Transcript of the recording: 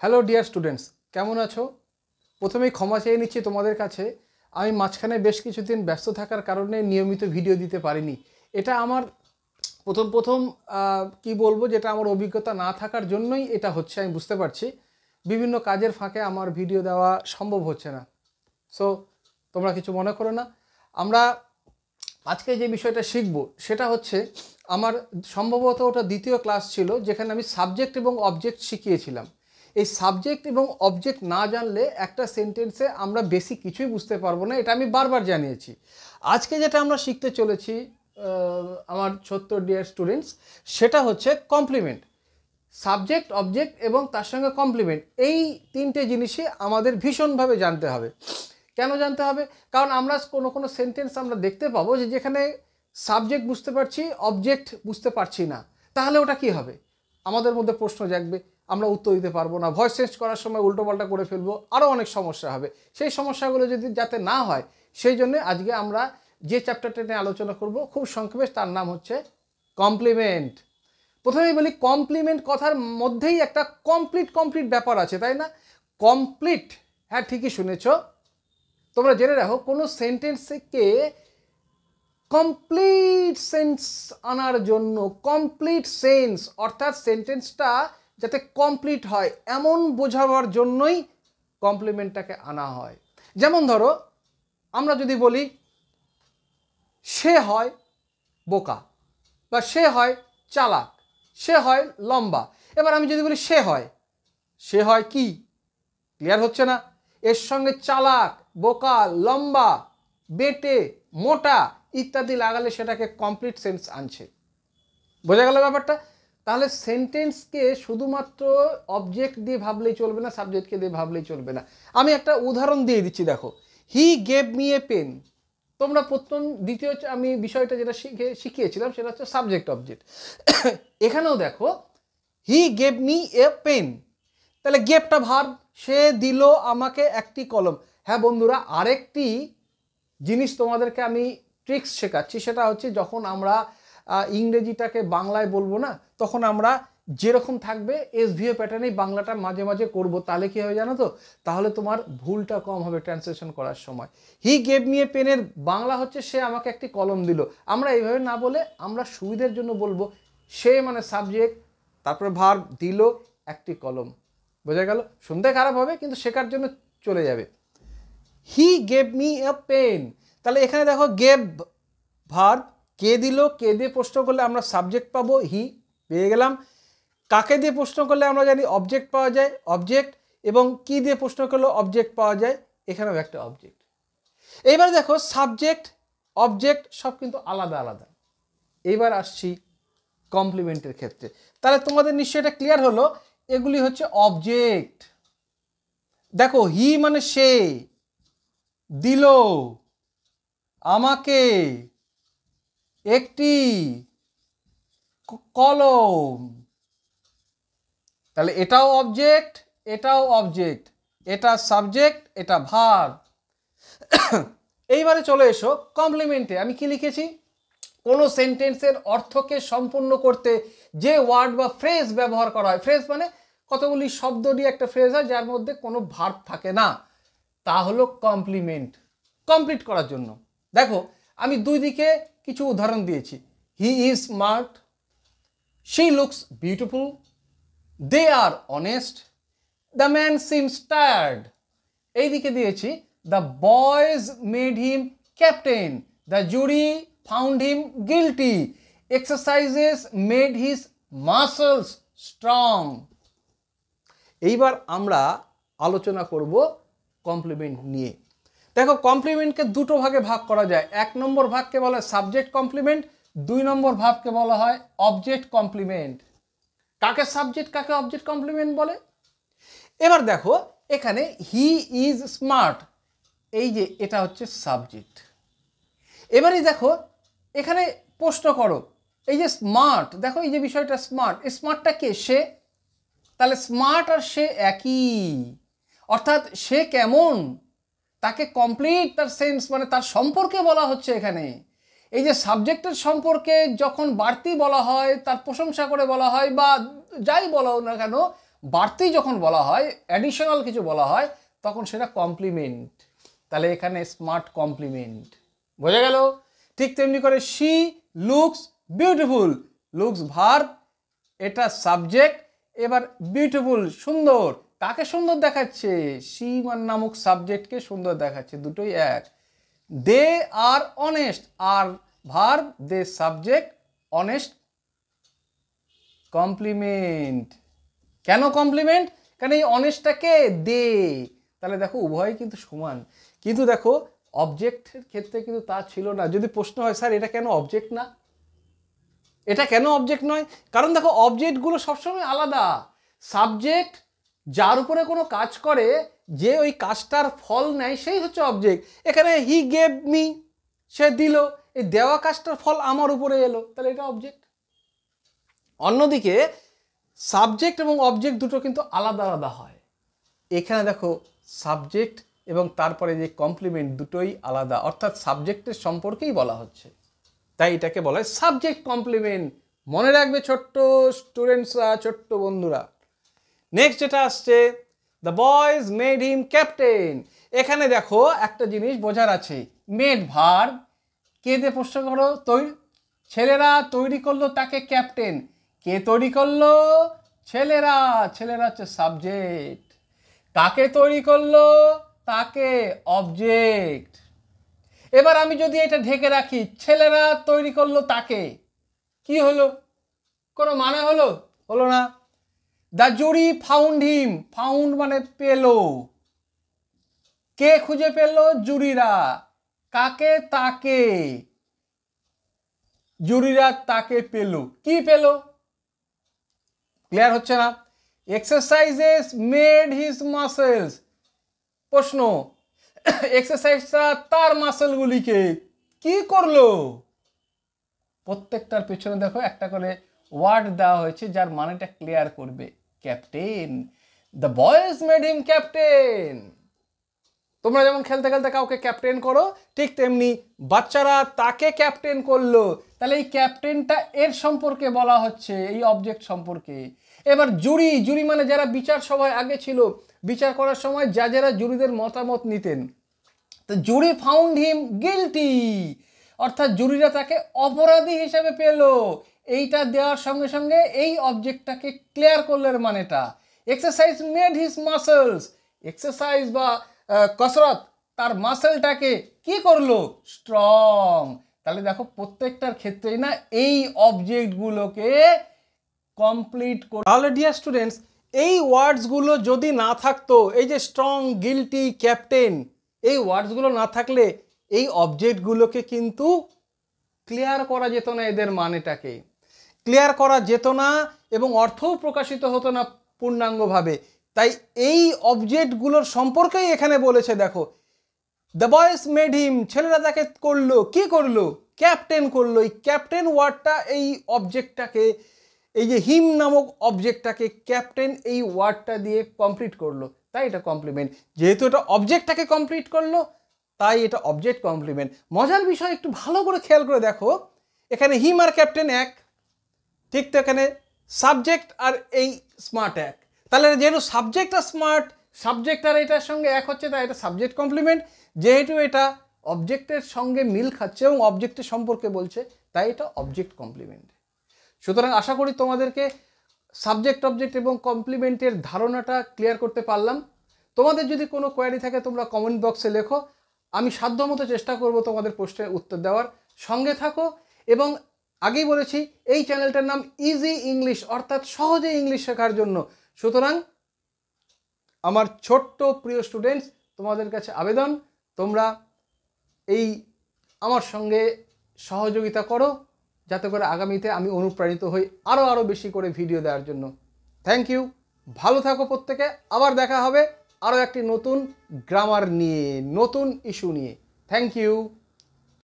Hello dear students, কেমন আছো? প্রথমেই ক্ষমা চেয়ে নিচ্ছি তোমাদের কাছে। আমি মাঝখানে বেশ কিছুদিন ব্যস্ত থাকার কারণে নিয়মিত ভিডিও দিতে পারিনি। এটা আমার প্রথম কি বলবো, যেটা আমার অভিজ্ঞতা না থাকার জন্যই এটা হচ্ছে, আমি বুঝতে পারছি। বিভিন্ন কাজের ফাঁকে আমার ভিডিও দেওয়া সম্ভব হচ্ছে না। সো তোমরা কিছু মনে করো না। আমরা আজকে যে বিষয়টা শিখব সেটা হচ্ছে, আমার সম্ভবত ওটা দ্বিতীয় ক্লাস ছিল, যেখানে আমি সাবজেক্ট এবং অবজেক্ট শিখিয়েছিলাম। এই সাবজেক্ট এবং অবজেক্ট না জানলে একটা সেন্টেন্সে আমরা বেশি কিছুই বুঝতে পারবো না, এটা আমি বারবার জানিয়েছি। আজকে যেটা আমরা শিখতে চলেছি আমার ছোট্ট ডিয়ার স্টুডেন্টস, সেটা হচ্ছে কমপ্লিমেন্ট। সাবজেক্ট, অবজেক্ট এবং তার সঙ্গে কমপ্লিমেন্ট, এই তিনটে জিনিসই আমাদের ভীষণভাবে জানতে হবে। কেন জানতে হবে? কারণ আমরা কোনো সেন্টেন্স আমরা দেখতে পাবো যে যেখানে সাবজেক্ট বুঝতে পারছি, অবজেক্ট বুঝতে পারছি না, তাহলে ওটা কি হবে? আমাদের মধ্যে প্রশ্ন জাগবে, আমরা উত্তর দিতে পারবো না, ভয়েস চেঞ্জ করার সময় উল্টোপাল্টা করে ফেলবো, আরও অনেক সমস্যা হবে। সেই সমস্যাগুলো যদি যাতে না হয়, সেই জন্য আজকে আমরা যে চ্যাপ্টারটা নিয়ে আলোচনা করব খুব সংক্ষেপে, তার নাম হচ্ছে কমপ্লিমেন্ট। প্রথমেই বলি, কমপ্লিমেন্ট কথার মধ্যেই একটা কমপ্লিট ব্যাপার আছে, তাই না? কমপ্লিট, হ্যাঁ ঠিকই শুনেছ। তোমরা জেনে রাখো, কোনো সেন্টেন্সকে কমপ্লিট সেন্স আনার জন্য, কমপ্লিট সেন্স অর্থাৎ সেন্টেন্সটা যাতে কমপ্লিট হয় এমন বোঝাবার জন্যই কমপ্লিমেন্টটাকে আনা হয়। যেমন ধরো, আমরা যদি বলি সে হয় বোকা, বা সে হয় চালাক, সে হয় লম্বা। এবার আমি যদি বলি সে হয় কি? ক্লিয়ার হচ্ছে না? এর সঙ্গে চালাক, বোকা, লম্বা, বেটে, মোটা ইত্যাদি লাগালে সেটাকে কমপ্লিট সেন্স আনছে। বোঝা গেল ব্যাপারটা? তাহলে সেন্টেন্সকে শুধুমাত্র অবজেক্ট দিয়ে ভাবলেই চলবে না, সাবজেক্টকে দিয়ে ভাবলেই চলবে না। আমি একটা উদাহরণ দিয়ে দিচ্ছি, দেখো। He gave me a pen. তোমরা দ্বিতীয় আমি বিষয়টা যেটা শিখিয়েছিলাম সেটা হচ্ছে সাবজেক্ট অবজেক্ট। এখানেও দেখো, he gave me a pen, তাহলে গেভটা ভার্ব, সে দিল আমাকে একটি কলম। হ্যাঁ বন্ধুরা, আরেকটি জিনিস তোমাদেরকে আমি ট্রিক্স শেখাচ্ছি, সেটা হচ্ছে যখন আমরা ইংরেজিটাকে বাংলায় বলবো না, তখন আমরা যেরকম থাকবে এসভিও প্যাটার্নেই বাংলাটা মাঝে মাঝে করব। তাহলে কি হবে জানো তো? তাহলে তোমার ভুলটা কম হবে ট্রান্সলেশন করার সময়। হি গেভ মি এ পেনের বাংলা হচ্ছে সে আমাকে একটি কলম দিল। আমরা এইভাবে না বলে আমরা সুবিধার জন্য বলবো সে মানে সাবজেক্ট, তারপরে ভার্ব, দিল একটি কলম। বোঝা গেল? শুনতে খারাপ হবে কিন্তু শেখার জন্য চলে যাবে। He gave me a pen, তাহলে এখানে দেখো গেভ ভার্ব, কে দিল, কে দিয়ে প্রশ্ন করলে আমরা সাবজেক্ট পাবো, হি পেয়ে গেলাম। কাকে দিয়ে প্রশ্ন করলে আমরা জানি অবজেক্ট পাওয়া যায়, অবজেক্ট। এবং কি দিয়ে প্রশ্ন করলে অবজেক্ট পাওয়া যায়, এখানেও একটা অবজেক্ট। এইবার দেখো, সাবজেক্ট অবজেক্ট সব কিন্তু আলাদা আলাদা। এইবার আসছি কমপ্লিমেন্টের ক্ষেত্রে। তাহলে তোমাদের নিশ্চয়ই এটা ক্লিয়ার হলো, এগুলি হচ্ছে অবজেক্ট। দেখো, হি মানে সে, দিল আমাকে একটি কলম, তাহলে এটাও অবজেক্ট, এটাও অবজেক্ট, এটা সাবজেক্ট, এটা ভার্ব। এইবারে চলে এসো কমপ্লিমেন্টে। আমি কি লিখেছি? কোনো সেন্টেন্সের অর্থকে সম্পূর্ণ করতে যে ওয়ার্ড বা ফ্রেজ ব্যবহার করা হয়, ফ্রেজ মানে কতগুলি শব্দ দিয়ে একটা ফ্রেজ হয় যার মধ্যে কোনো ভার্ব থাকে না, তা হলো কমপ্লিমেন্ট, কমপ্লিট করার জন্য। দেখো, আমি দুই দিকে কিছু উদাহরণ দিয়েছি। He is smart, she looks beautiful, they are honest, the man seems tired. এই দিকে দিয়েছি, the boys made him captain, the jury found him guilty, exercises made his muscles strong. এইবার আমরা আলোচনা করব কমপ্লিমেন্ট নিয়ে। দেখো, কমপ্লিমেন্টকে দুটো ভাগে ভাগ করা যায়। এক নম্বর ভাগকে বলা হয় সাবজেক্ট কমপ্লিমেন্ট, দুই নম্বর ভাগকে বলা হয় অবজেক্ট কমপ্লিমেন্ট। কাকে সাবজেক্ট, কাকে অবজেক্ট কমপ্লিমেন্ট বলে? এবার দেখো, এখানে হি ইজ স্মার্ট, এই যে এটা হচ্ছে সাবজেক্ট। এবারে দেখো, এখানে প্রশ্ন করো, এই যে স্মার্ট, দেখো এই যে বিষয়টা স্মার্ট, এই স্মার্টটা কে? সে। তাহলে স্মার্ট আর সে একই, অর্থাৎ সে কেমন তাকে কমপ্লিট তার সেন্স মানে তার সম্পর্কে বলা হচ্ছে এখানে। এই যে সাবজেক্টের সম্পর্কে যখন বাড়তি বলা হয়, তার প্রশংসা করে বলা হয় বা যাই বলো না কেন, বাড়তি যখন বলা হয়, অ্যাডিশনাল কিছু বলা হয়, তখন সেটা কমপ্লিমেন্ট। তাহলে এখানে স্মার্ট কমপ্লিমেন্ট, বোঝা গেল? ঠিক তেমনি করে she looks beautiful, looks verb, এটা সাবজেক্ট। এবার বিউটিফুল সুন্দর, কাকে সুন্দর দেখাচ্ছে? শি নামক সাবজেক্টকে সুন্দর দেখাচ্ছে, দুটোই এক। They are honest, are verb, they subject, honest complement. কেন কমপ্লিমেন্ট? কারণ এই অনেস্টটাকে দে, তাহলে দেখো উভয়ই কিন্তু সমান। কিন্তু দেখো অবজেক্টের ক্ষেত্রে কিন্তু তা ছিল না। যদি প্রশ্ন হয় স্যার এটা কেন অবজেক্ট না, এটা কেন অবজেক্ট নয়? কারণ দেখো অবজেক্টগুলো সবসময় আলাদা। সাবজেক্ট যার উপরে কোনো কাজ করে, যে ওই কাজটার ফল নেয়, সেই হচ্ছে অবজেক্ট। এখানে হি গেভ মি, সে দিল, এই দেওয়া কাজটার ফল আমার উপরে এলো, তাহলে এটা অবজেক্ট। অন্যদিকে সাবজেক্ট এবং অবজেক্ট দুটো কিন্তু আলাদা আলাদা হয়। এখানে দেখো সাবজেক্ট এবং তারপরে যে কমপ্লিমেন্ট দুটোই আলাদা, অর্থাৎ সাবজেক্টের সম্পর্কেই বলা হচ্ছে, তাই এটাকে বলা হয় সাবজেক্ট কমপ্লিমেন্ট। মনে রাখবে ছোট্ট স্টুডেন্টসরা, ছোট্ট বন্ধুরা। নেক্সট যেটা আসছে, the boys made him captain. এখানে দেখো একটা জিনিস বোঝার আছে, মেড ভার্ব, কে দিয়ে প্রশ্ন করো? ছেলেরা তৈরি করলো তাকে ক্যাপ্টেন। কে তৈরি করলো? ছেলেরা। ছেলেরা হচ্ছে সাবজেক্ট। কাকে তৈরি করলো? তাকে, অবজেক্ট। এবার আমি যদি এটা ঢেকে রাখি, ছেলেরা তৈরি করলো তাকে, কি হলো? কোনো মানে হলো? হলো না। The jury found him, found মানে পেলো। কে খুঁজে পেল? জুরিরা। কাকে? তাকে। জুরিরা তাকে পেল। কি পেল? ক্লিয়ার হচ্ছে না? Exercises made his muscles. প্রশ্ন, এক্সারসাইজটা তার মাসেলগুলিকে কি করলো? প্রত্যেকটার পেছনে দেখো একটা করে ওয়ার্ড দেওয়া হয়েছে যার মানেটা ক্লিয়ার করবে। Captain, the boys made him captain. তোমরা যেমন খেলতে খেলতে কাউকে ক্যাপ্টেন করো, ঠিক তেমনি বাচ্চারা তাকে ক্যাপ্টেন করলো। তাহলে এই ক্যাপ্টেনটা এর সম্পর্কে বলা হচ্ছে, এই অবজেক্ট সম্পর্কে। এবার জুরি, জুরি মানে যারা বিচার সভায় আগে ছিল, বিচার করার সময় যারা জুরিদের মতামত নিতেন। তো জুরি ফাউন্ড হিম গিলটি, অর্থাৎ জুরিরা তাকে অপরাধী হিসেবে পেল। এইটা দেওয়ার সঙ্গে সঙ্গে এই অবজেক্টটাকে ক্লিয়ার করলো এর মানেটা। Exercise made his muscles, exercise বা কসরত তার মাসেলটাকে কি করলো? স্ট্রং। তাহলে দেখো প্রত্যেকটার ক্ষেত্রেই না এই অবজেক্টগুলোকে কমপ্লিট করে। তাহলে ডিয়ার স্টুডেন্টস, এই ওয়ার্ডসগুলো যদি না থাকতো, এই যে স্ট্রং, গিলটি, ক্যাপ্টেন, এই ওয়ার্ডসগুলো না থাকলে এই অবজেক্টগুলোকে কিন্তু ক্লিয়ার করা যেত না, এদের মানেটাকে ক্লিয়ার করা যেত না এবং অর্থও প্রকাশিত হতো না পূর্ণাঙ্গভাবে। তাই এই অবজেক্টগুলোর সম্পর্কেই এখানে বলেছে। দেখো, দ্য বয়েজ মেড হিম, ছেলেরা তাকে করলো, কি করলো? ক্যাপ্টেন করলো। এই ক্যাপ্টেন ওয়ার্ডটা এই অবজেক্টটাকে, এই যে হিম নামক অবজেক্টটাকে ক্যাপ্টেন এই ওয়ার্ডটা দিয়ে কমপ্লিট করলো, তাই এটা কমপ্লিমেন্ট। যেহেতু এটা অবজেক্টটাকে কমপ্লিট করলো, তাই এটা অবজেক্ট কমপ্লিমেন্ট। মজার বিষয় একটু ভালো করে খেয়াল করে দেখো, এখানে হিম আর ক্যাপ্টেন এক, ঠিক তো এখানে সাবজেক্ট আর এই স্মার্ট এক। তাহলে যেহেতু সাবজেক্ট আর স্মার্ট, সাবজেক্ট আর এটার সঙ্গে এক হচ্ছে, তাই এটা সাবজেক্ট কমপ্লিমেন্ট। যেহেতু এটা অবজেক্টের সঙ্গে মিল খাচ্ছে এবং অবজেক্টের সম্পর্কে বলছে, তাই এটা অবজেক্ট কমপ্লিমেন্ট। সুতরাং আশা করি তোমাদেরকে সাবজেক্ট, অবজেক্ট এবং কমপ্লিমেন্টের ধারণাটা ক্লিয়ার করতে পারলাম। তোমাদের যদি কোনো কোয়ারি থাকে তোমরা কমেন্ট বক্সে লেখো, আমি সাধ্যমতো চেষ্টা করব তোমাদের প্রশ্নের উত্তর দেওয়ার। সঙ্গে থাকো। এবং আগেই বলেছি এই চ্যানেলটার নাম ইজি ইংলিশ, অর্থাৎ সহজে ইংলিশ শেখার জন্য। সুতরাং আমার ছোট্ট প্রিয় স্টুডেন্টস, তোমাদের কাছে আবেদন, তোমরা এই আমার সঙ্গে সহযোগিতা করো, যাতে করে আগামীতে আমি অনুপ্রাণিত হই আরও বেশি করে ভিডিও দেওয়ার জন্য। থ্যাংক ইউ, ভালো থাকো প্রত্যেকে। আবার দেখা হবে আরও একটি নতুন গ্রামার নিয়ে, নতুন ইস্যু নিয়ে। Thank you.